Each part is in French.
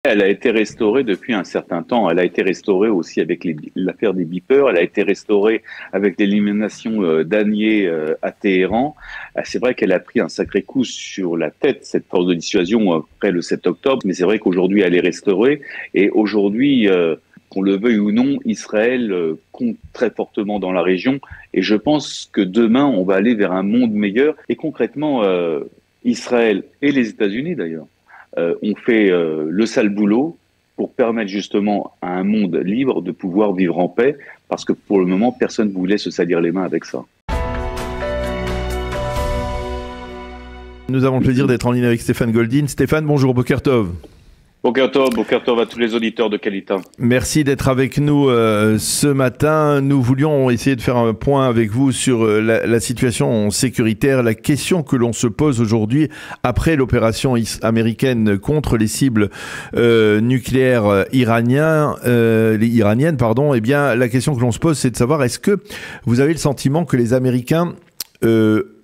Elle a été restaurée depuis un certain temps. Elle a été restaurée aussi avec l'affaire des beepers. Elle a été restaurée avec l'élimination d'Anier à Téhéran. C'est vrai qu'elle a pris un sacré coup sur la tête, cette force de dissuasion, après le 7 octobre. Mais c'est vrai qu'aujourd'hui, elle est restaurée. Et aujourd'hui, qu'on le veuille ou non, Israël compte très fortement dans la région. Et je pense que demain, on va aller vers un monde meilleur. Et concrètement, Israël et les États-Unis d'ailleurs, ont fait le sale boulot pour permettre justement à un monde libre de pouvoir vivre en paix, parce que pour le moment, personne ne voulait se salir les mains avec ça. Nous avons le plaisir d'être en ligne avec Stéphane Goldin. Stéphane, bonjour, Boker Tov. Boker Tov à tous les auditeurs de Kalita. Merci d'être avec nous ce matin. Nous voulions essayer de faire un point avec vous sur la situation sécuritaire, la question que l'on se pose aujourd'hui après l'opération américaine contre les cibles nucléaires iraniennes. Eh bien, la question que l'on se pose, c'est de savoir, est-ce que vous avez le sentiment que les Américains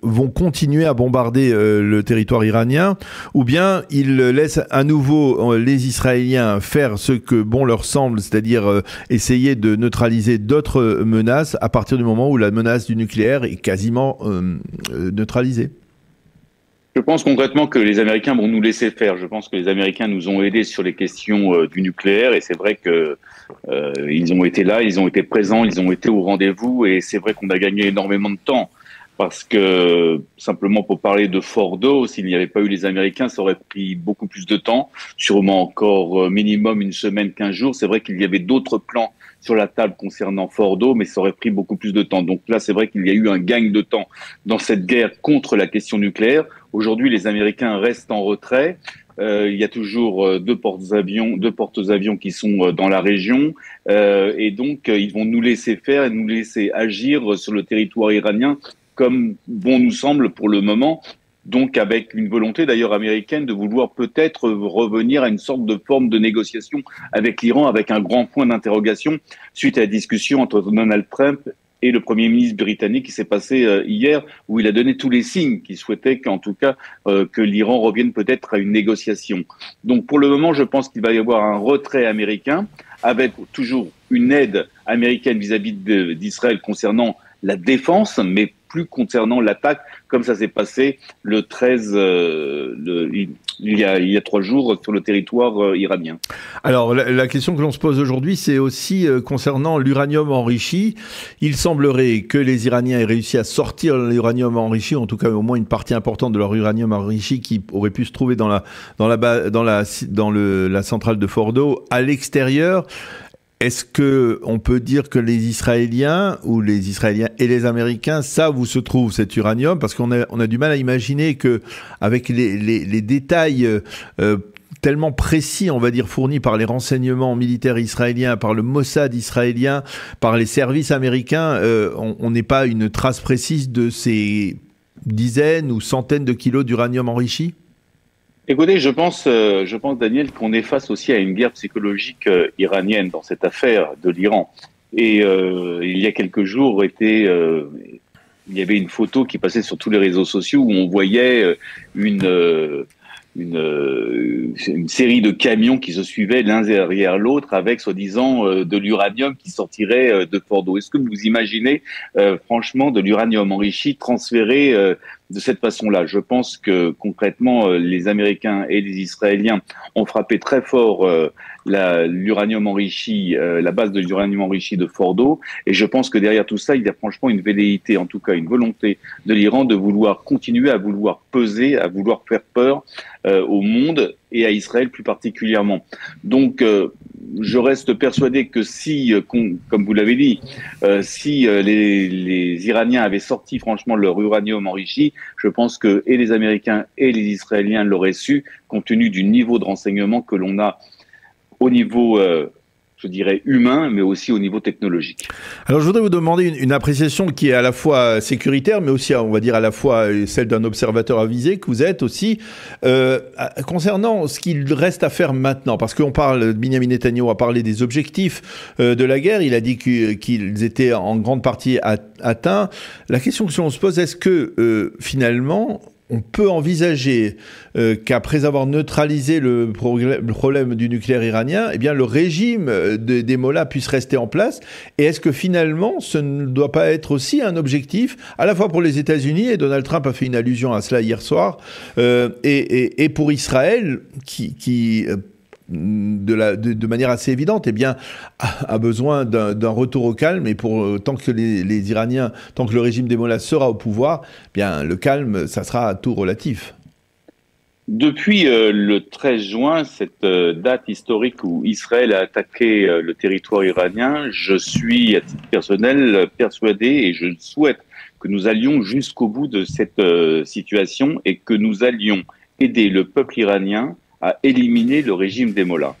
vont continuer à bombarder le territoire iranien, ou bien ils laissent à nouveau les Israéliens faire ce que bon leur semble, c'est-à-dire essayer de neutraliser d'autres menaces à partir du moment où la menace du nucléaire est quasiment neutralisée? Je pense concrètement que les Américains vont nous laisser faire. Je pense que les Américains nous ont aidés sur les questions du nucléaire, et c'est vrai que ils ont été là, ils ont été présents, ils ont été au rendez-vous, et c'est vrai qu'on a gagné énormément de temps. Parce que, simplement pour parler de Fordo, s'il n'y avait pas eu les Américains, ça aurait pris beaucoup plus de temps, sûrement encore minimum une semaine, 15 jours. C'est vrai qu'il y avait d'autres plans sur la table concernant Fordo, mais ça aurait pris beaucoup plus de temps. Donc là, c'est vrai qu'il y a eu un gain de temps dans cette guerre contre la question nucléaire. Aujourd'hui, les Américains restent en retrait. Il y a toujours deux porte-avions qui sont dans la région, et donc ils vont nous laisser faire et nous laisser agir sur le territoire iranien comme bon nous semble pour le moment, donc avec une volonté d'ailleurs américaine de vouloir peut-être revenir à une sorte de forme de négociation avec l'Iran, avec un grand point d'interrogation suite à la discussion entre Donald Trump et le Premier ministre britannique qui s'est passé hier, où il a donné tous les signes qu'il souhaitait qu'en tout cas que l'Iran revienne peut-être à une négociation. Donc pour le moment, je pense qu'il va y avoir un retrait américain, avec toujours une aide américaine vis-à-vis d'Israël concernant la défense, mais plus concernant l'attaque, comme ça s'est passé le 13, il y a 3 jours sur le territoire iranien. Alors, la question que l'on se pose aujourd'hui, c'est aussi concernant l'uranium enrichi. Il semblerait que les Iraniens aient réussi à sortir l'uranium enrichi, en tout cas au moins une partie importante de leur uranium enrichi qui aurait pu se trouver dans la centrale de Fordo à l'extérieur. Est-ce que on peut dire que les Israéliens ou les Israéliens et les Américains savent où se trouve cet uranium? Parce qu'on a du mal à imaginer que, avec les détails tellement précis, on va dire, fournis par les renseignements militaires israéliens, par le Mossad israélien, par les services américains, on n'ait pas une trace précise de ces dizaines ou centaines de kilos d'uranium enrichi? Écoutez, je pense, Daniel, qu'on est face aussi à une guerre psychologique iranienne dans cette affaire de l'Iran. Et il y a quelques jours, il y avait une photo qui passait sur tous les réseaux sociaux où on voyait une série de camions qui se suivaient l'un derrière l'autre avec soi-disant de l'uranium qui sortirait de Fordo. Est-ce que vous imaginez franchement de l'uranium enrichi transféré de cette façon-là? Je pense que concrètement les Américains et les Israéliens ont frappé très fort l'uranium enrichi, la base de l'uranium enrichi de Fordo, et je pense que derrière tout ça, il y a franchement une velléité, en tout cas une volonté de l'Iran de vouloir continuer à vouloir peser, à vouloir faire peur au monde et à Israël plus particulièrement. Donc je reste persuadé que si, comme vous l'avez dit, si les Iraniens avaient sorti franchement leur uranium enrichi, je pense que et les Américains et les Israéliens l'auraient su, compte tenu du niveau de renseignement que l'on a au niveau, je dirais, humain, mais aussi au niveau technologique. Alors, je voudrais vous demander une appréciation qui est à la fois sécuritaire, mais aussi, on va dire, à la fois celle d'un observateur avisé, que vous êtes aussi, concernant ce qu'il reste à faire maintenant. Parce qu'on parle, Benyamin Netanyahou a parlé des objectifs de la guerre, il a dit qu'ils étaient en grande partie atteints. La question que l'on se pose, est-ce que, finalement, on peut envisager qu'après avoir neutralisé le problème du nucléaire iranien, eh bien le régime des mollahs puisse rester en place. Et est-ce que finalement, ce ne doit pas être aussi un objectif, à la fois pour les États-Unis, et Donald Trump a fait une allusion à cela hier soir, et pour Israël, qui de manière assez évidente, eh bien, a besoin d'un retour au calme. Et tant que les Iraniens, tant que le régime des mollahs sera au pouvoir, eh bien, le calme, ça sera à tout relatif. Depuis le 13 juin, cette date historique où Israël a attaqué le territoire iranien, je suis, à titre personnel, persuadé et je souhaite que nous allions jusqu'au bout de cette situation et que nous allions aider le peuple iranien à éliminer le régime des mollahs.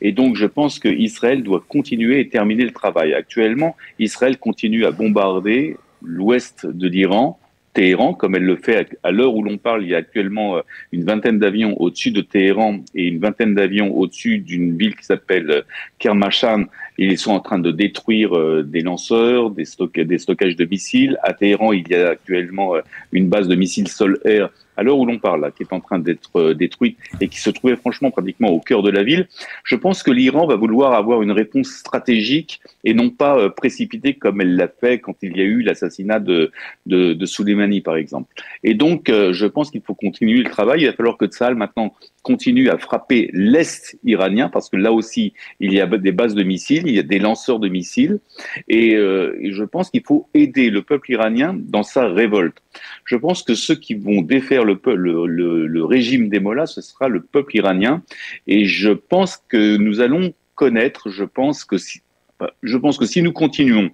Et donc, je pense qu'Israël doit continuer et terminer le travail. Actuellement, Israël continue à bombarder l'ouest de l'Iran, Téhéran, comme elle le fait à l'heure où l'on parle. Il y a actuellement une vingtaine d'avions au-dessus de Téhéran et une vingtaine d'avions au-dessus d'une ville qui s'appelle Kermashan. Et ils sont en train de détruire des lanceurs, des stockages de missiles. À Téhéran, il y a actuellement une base de missiles sol-air à l'heure où l'on parle, là, qui est en train d'être détruite et qui se trouvait franchement pratiquement au cœur de la ville. Je pense que l'Iran va vouloir avoir une réponse stratégique et non pas précipitée comme elle l'a fait quand il y a eu l'assassinat de Soleimani, par exemple. Et donc, je pense qu'il faut continuer le travail. Il va falloir que Tsahal, maintenant, continue à frapper l'Est iranien, parce que là aussi, il y a des bases de missiles, il y a des lanceurs de missiles, et je pense qu'il faut aider le peuple iranien dans sa révolte. Je pense que ceux qui vont défaire le régime des mollahs, ce sera le peuple iranien, et je pense que nous allons connaître, je pense que si nous continuons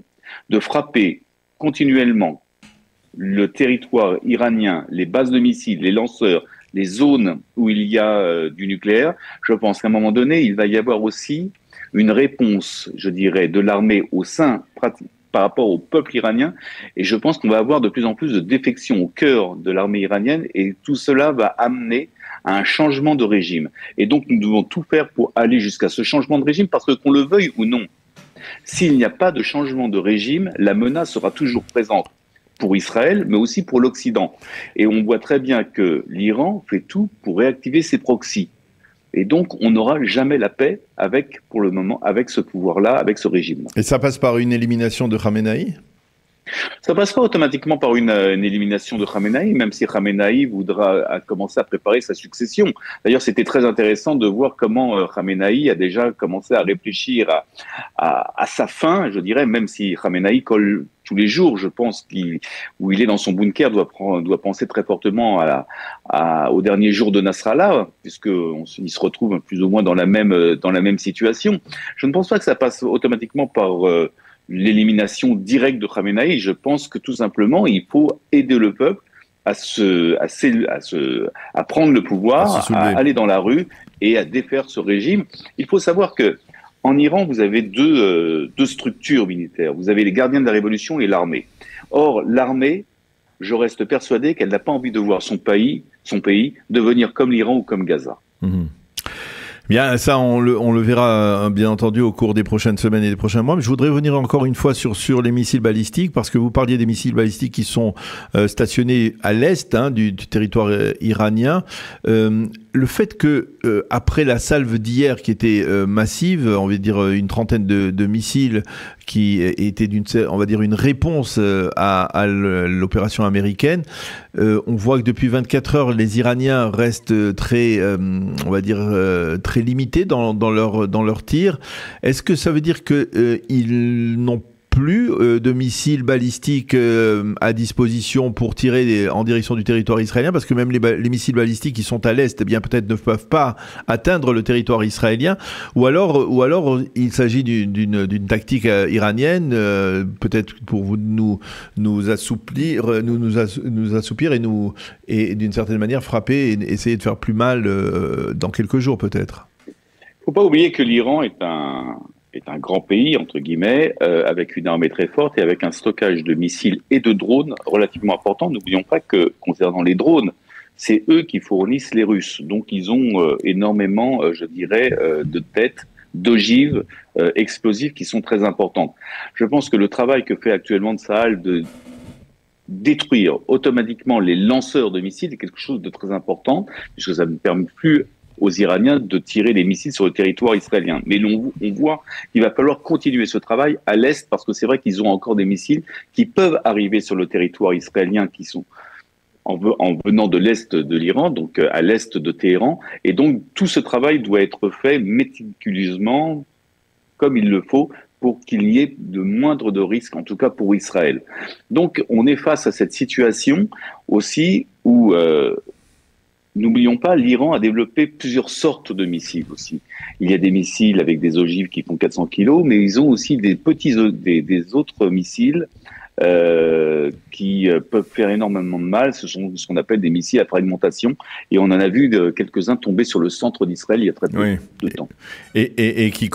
de frapper continuellement le territoire iranien, les bases de missiles, les lanceurs, les zones où il y a du nucléaire, je pense qu'à un moment donné, il va y avoir aussi une réponse, je dirais, de l'armée au sein par rapport au peuple iranien. Et je pense qu'on va avoir de plus en plus de défections au cœur de l'armée iranienne, et tout cela va amener à un changement de régime. Et donc, nous devons tout faire pour aller jusqu'à ce changement de régime, parce que qu'on le veuille ou non, s'il n'y a pas de changement de régime, la menace sera toujours présente pour Israël, mais aussi pour l'Occident. Et on voit très bien que l'Iran fait tout pour réactiver ses proxys. Et donc, on n'aura jamais la paix pour le moment, avec ce pouvoir-là, avec ce régime-là. Et ça passe par une élimination de Khamenei ? Ça passe pas automatiquement par une élimination de Khamenei, même si Khamenei voudra commencer à préparer sa succession. D'ailleurs, c'était très intéressant de voir comment Khamenei a déjà commencé à réfléchir à sa fin, je dirais, même si Khamenei colle tous les jours, je pense, où il est dans son bunker, doit penser très fortement au dernier jour de Nasrallah, puisqu'il se retrouve plus ou moins dans la même situation. Je ne pense pas que ça passe automatiquement par l'élimination directe de Khamenei. Je pense que tout simplement, il faut aider le peuple à prendre le pouvoir, à aller dans la rue et à défaire ce régime. Il faut savoir que en Iran, vous avez deux structures militaires. Vous avez les gardiens de la révolution et l'armée. Or, l'armée, je reste persuadé qu'elle n'a pas envie de voir son pays devenir comme l'Iran ou comme Gaza. Mmh. Bien, ça, on le verra bien entendu au cours des prochaines semaines et des prochains mois. Mais je voudrais revenir encore une fois sur les missiles balistiques, parce que vous parliez des missiles balistiques qui sont stationnés à l'est du territoire iranien. Le fait que, après la salve d'hier qui était massive, on va dire une trentaine de missiles qui étaient on va dire une réponse à l'opération américaine, on voit que depuis 24 heures, les Iraniens restent très, on va dire, très limités dans leur tir. Est-ce que ça veut dire qu'ils n'ont plus de missiles balistiques à disposition pour tirer en direction du territoire israélien, parce que même les missiles balistiques qui sont à l'est, eh bien peut-être ne peuvent pas atteindre le territoire israélien, ou alors il s'agit d'une tactique iranienne, peut-être pour nous assouplir et d'une certaine manière frapper et essayer de faire plus mal dans quelques jours peut-être. Il ne faut pas oublier que l'Iran est un grand pays, entre guillemets, avec une armée très forte et avec un stockage de missiles et de drones relativement important. N'oublions pas que, concernant les drones, c'est eux qui fournissent les Russes. Donc, ils ont énormément, je dirais, de têtes, d'ogives explosives qui sont très importantes. Je pense que le travail que fait actuellement Tsahal détruire automatiquement les lanceurs de missiles est quelque chose de très important, puisque ça ne permet plus aux Iraniens de tirer des missiles sur le territoire israélien. Mais on voit qu'il va falloir continuer ce travail à l'Est, parce que c'est vrai qu'ils ont encore des missiles qui peuvent arriver sur le territoire israélien, qui sont en venant de l'Est de l'Iran, donc à l'Est de Téhéran. Et donc, tout ce travail doit être fait méticuleusement, comme il le faut, pour qu'il n'y ait de moindre de risque, en tout cas pour Israël. Donc, on est face à cette situation aussi où, n'oublions pas, l'Iran a développé plusieurs sortes de missiles aussi. Il y a des missiles avec des ogives qui font 400 kilos, mais ils ont aussi des des autres missiles qui peuvent faire énormément de mal. Ce sont ce qu'on appelle des missiles à fragmentation, et on en a vu quelques-uns tomber sur le centre d'Israël il y a très peu de temps. Et qui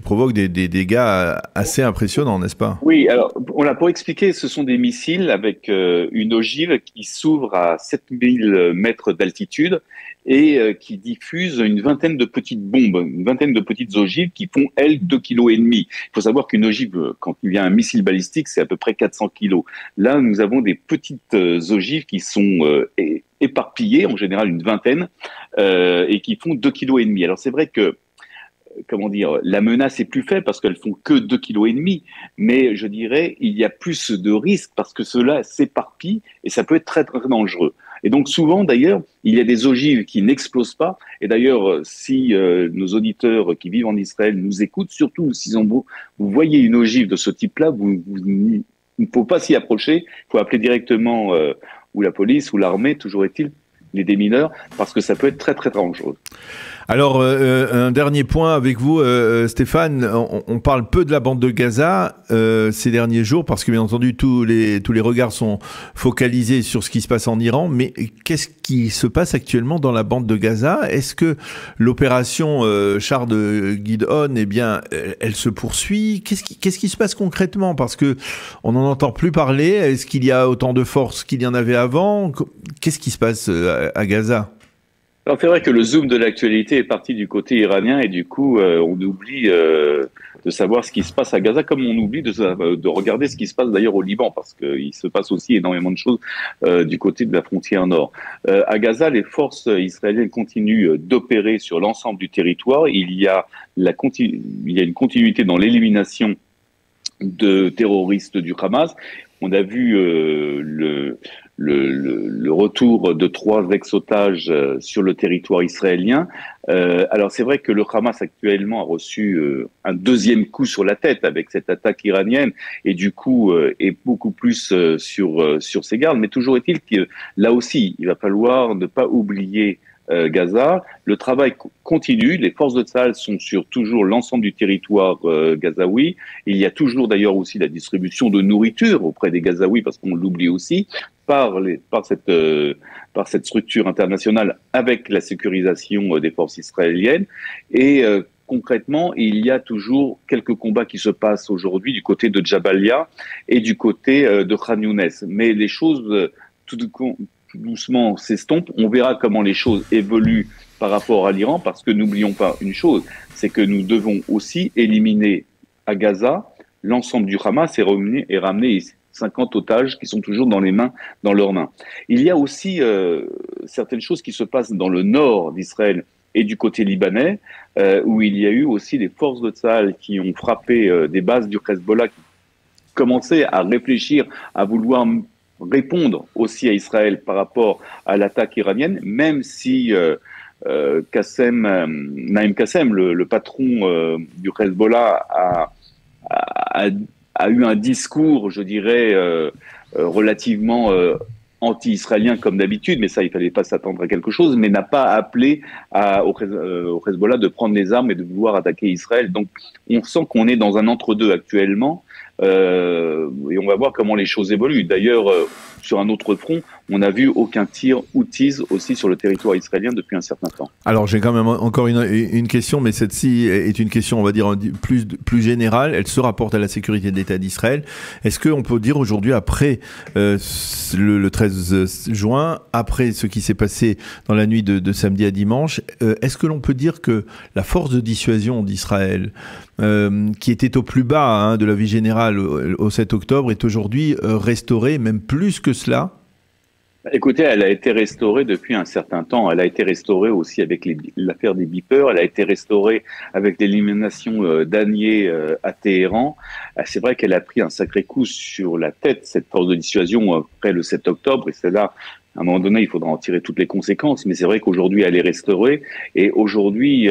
provoquent des dégâts assez impressionnants, n'est-ce pas? Oui, alors pour expliquer, ce sont des missiles avec une ogive qui s'ouvre à 7000 mètres d'altitude et qui diffusent une vingtaine de petites bombes, une vingtaine de petites ogives qui font, elles, 2,5 kg. Il faut savoir qu'une ogive, quand il y a un missile balistique, c'est à peu près 400 kg. Là, nous avons des petites ogives qui sont éparpillées, en général une vingtaine, et qui font 2,5 kg. Alors c'est vrai que, comment dire, la menace est plus faible parce qu'elles font que 2,5 kg, mais je dirais il y a plus de risques parce que cela s'éparpille et ça peut être très, très dangereux. Et donc souvent, d'ailleurs, il y a des ogives qui n'explosent pas. Et d'ailleurs, si nos auditeurs qui vivent en Israël nous écoutent, surtout s'ils ont beau, vous voyez une ogive de ce type-là, il ne faut pas s'y approcher. Il faut appeler directement ou la police ou l'armée, toujours est-il, les démineurs, parce que ça peut être très, très dangereux. Alors, un dernier point avec vous, Stéphane. On parle peu de la bande de Gaza ces derniers jours parce que, bien entendu, tous les regards sont focalisés sur ce qui se passe en Iran. Mais qu'est-ce qui se passe actuellement dans la bande de Gaza? Est-ce que l'opération Char de Gidon, eh bien, elle se poursuit? Qu'est-ce qui se passe concrètement? Parce que on n'en entend plus parler. Est-ce qu'il y a autant de forces qu'il y en avait avant? Qu'est-ce qui se passe à Gaza? Alors c'est vrai que le zoom de l'actualité est parti du côté iranien et du coup on oublie de savoir ce qui se passe à Gaza, comme on oublie de regarder ce qui se passe d'ailleurs au Liban, parce qu'il se passe aussi énormément de choses du côté de la frontière nord. À Gaza, les forces israéliennes continuent d'opérer sur l'ensemble du territoire. Il y a une continuité dans l'élimination de terroristes du Hamas. On a vu le retour de 3 ex-otages sur le territoire israélien. Alors c'est vrai que le Hamas actuellement a reçu un deuxième coup sur la tête avec cette attaque iranienne et du coup est beaucoup plus sur ses gardes. Mais toujours est-il que là aussi, il va falloir ne pas oublier Gaza. Le travail continue. Les forces de Tsahal sont sur toujours l'ensemble du territoire gazaoui. Il y a toujours d'ailleurs aussi la distribution de nourriture auprès des Gazaouis, parce qu'on l'oublie aussi, par cette structure internationale avec la sécurisation des forces israéliennes. Et concrètement, il y a toujours quelques combats qui se passent aujourd'hui du côté de Jabalia et du côté de Khan Younes. Mais les choses tout doucement s'estompent. On verra comment les choses évoluent par rapport à l'Iran, parce que n'oublions pas une chose, c'est que nous devons aussi éliminer à Gaza l'ensemble du Hamas et ramener 50 otages qui sont toujours dans leurs mains. Il y a aussi certaines choses qui se passent dans le nord d'Israël et du côté libanais, où il y a eu aussi des forces de Tsahal qui ont frappé des bases du Hezbollah, qui commençaient à réfléchir, à vouloir répondre aussi à Israël par rapport à l'attaque iranienne, même si Naïm Qassem, le patron du Hezbollah, a eu un discours, je dirais, relativement anti-israélien comme d'habitude, mais ça, il fallait pas s'attendre à quelque chose, mais n'a pas appelé au Hezbollah de prendre les armes et de vouloir attaquer Israël. Donc, on sent qu'on est dans un entre-deux actuellement, et on va voir comment les choses évoluent. D'ailleurs, sur un autre front, on n'a vu aucun tir Houthis aussi sur le territoire israélien depuis un certain temps. Alors j'ai quand même encore une question, mais cette-ci est une question, on va dire, plus générale. Elle se rapporte à la sécurité de l'État d'Israël. Est-ce qu'on peut dire aujourd'hui, après le 13 juin, après ce qui s'est passé dans la nuit de samedi à dimanche, est-ce que l'on peut dire que la force de dissuasion d'Israël, qui était au plus bas de la vie générale, générale au 7 octobre est aujourd'hui restaurée, même plus que cela? Écoutez, elle a été restaurée depuis un certain temps. Elle a été restaurée aussi avec l'affaire des beepers. Elle a été restaurée avec l'élimination d'Anier à Téhéran. C'est vrai qu'elle a pris un sacré coup sur la tête, cette force de dissuasion, après le 7 octobre. Et c'est là, à un moment donné, il faudra en tirer toutes les conséquences. Mais c'est vrai qu'aujourd'hui, elle est restaurée. Et aujourd'hui,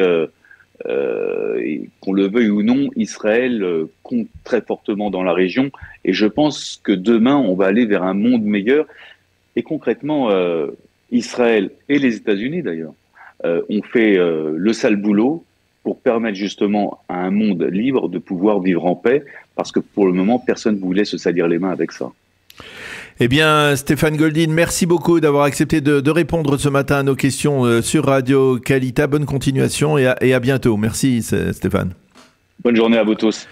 qu'on le veuille ou non, Israël compte très fortement dans la région. Et je pense que demain, on va aller vers un monde meilleur. Et concrètement, Israël et les États-Unis d'ailleurs ont fait le sale boulot pour permettre justement à un monde libre de pouvoir vivre en paix, parce que pour le moment, personne ne voulait se salir les mains avec ça. Eh bien, Stéphane Goldin, merci beaucoup d'avoir accepté de répondre ce matin à nos questions sur Radio Kalita. Bonne continuation et à bientôt. Merci Stéphane. Bonne journée à vous tous.